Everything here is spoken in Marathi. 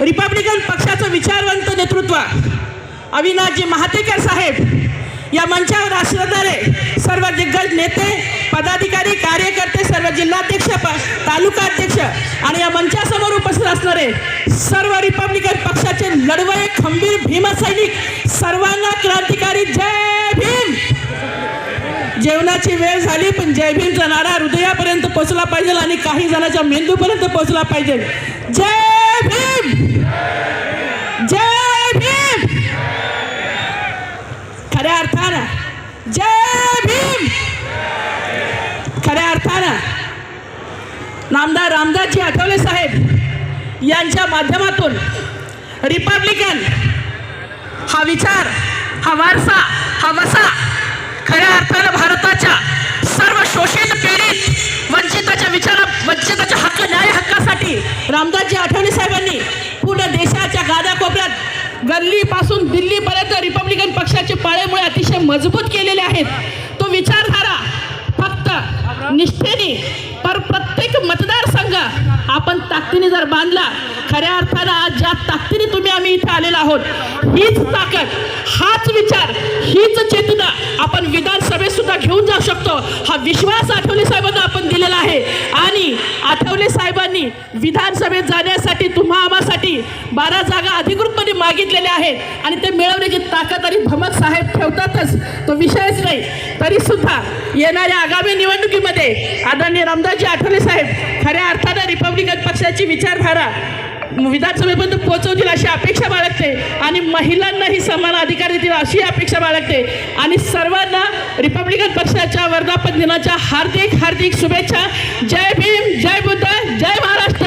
रिपब्लिकन पक्षाचं विचारवंत नेतृत्व अविनाशजी महातेकर साहेब या मंचावर असणारे सर्व दिग्गज नेते, पदाधिकारी, कार्यकर्ते, सर्व जिल्हाध्यक्ष, तालुका अध्यक्ष आणि या मंचासमोर उपस्थित असणारे सर्व रिपब्लिकन पक्षाचे लढवये खंबीर भीमसैनिक, सर्वांना क्रांतिकारी जय भीम. जेवणाची वेळ झाली पण जय भीमचा नारा हृदयापर्यंत पोहोचला पाहिजे आणि काही जणांच्या मेंदूपर्यंत पोहोचला पाहिजे. जय भीम, जय भीम. खऱ्या अर्थानं जय भीम. खऱ्या अर्थानं नामदार रामदासजी आठवले साहेब यांच्या माध्यमातून रिपब्लिकन हा विचार, हा वारसा, हा वसा खऱ्या अर्थानं भारताच्या सर्व शोषित, पीडित, वंचिताच्या हक्क, न्याय हक्कासाठी रामदासजी आठवले साहेबांनी पूर्ण देशाच्या कानाकोपऱ्यात गल्लीपासून दिल्लीपर्यंत रिपब्लिकन पक्षाचे पाळेमुळे अतिशय मजबूत केलेले आहेत. तो विचारधारा फक्त निष्ठेने प्रत्येक मतदारसंघ आपण ताकदीने जर बांधला, खऱ्या अर्थानं आज ज्या ताकदीने आम्ही इथे आलेलो आहोत, हीच ताकद, हाच विचार, हीच चेतना आपण विधानसभेत सुद्धा घेऊन जाऊ शकतो. हा विश्वास आठवले साहेबांना आपण दिलेला आहे आणि आठवले साहेबांनी विधानसभेत जाण्यासाठी आम्हासाठी 12 जागा अधिकृतपणे मागितलेल्या आहेत आणि ते मिळवण्याची ताकद आणि धमक साहेब ठेवतातच, तो विषयच नाही. तरी सुद्धा येणाऱ्या आगामी निवडणुकीमध्ये आदरणीय रामदासजी आठवले साहेब खऱ्या अर्थानं रिपब्लिकन पक्षाची विचारधारा विधानसभेपर्यंत पोहोचवतील अशी अपेक्षा बाळगते आणि महिलांनाही समान अधिकार देतील अशी अपेक्षा बाळगते आणि सर्वांना रिपब्लिकन पक्षाच्या वर्धापन दिनाच्या हार्दिक हार्दिक शुभेच्छा. जय भीम, जय बुद्ध, जय महाराष्ट्र.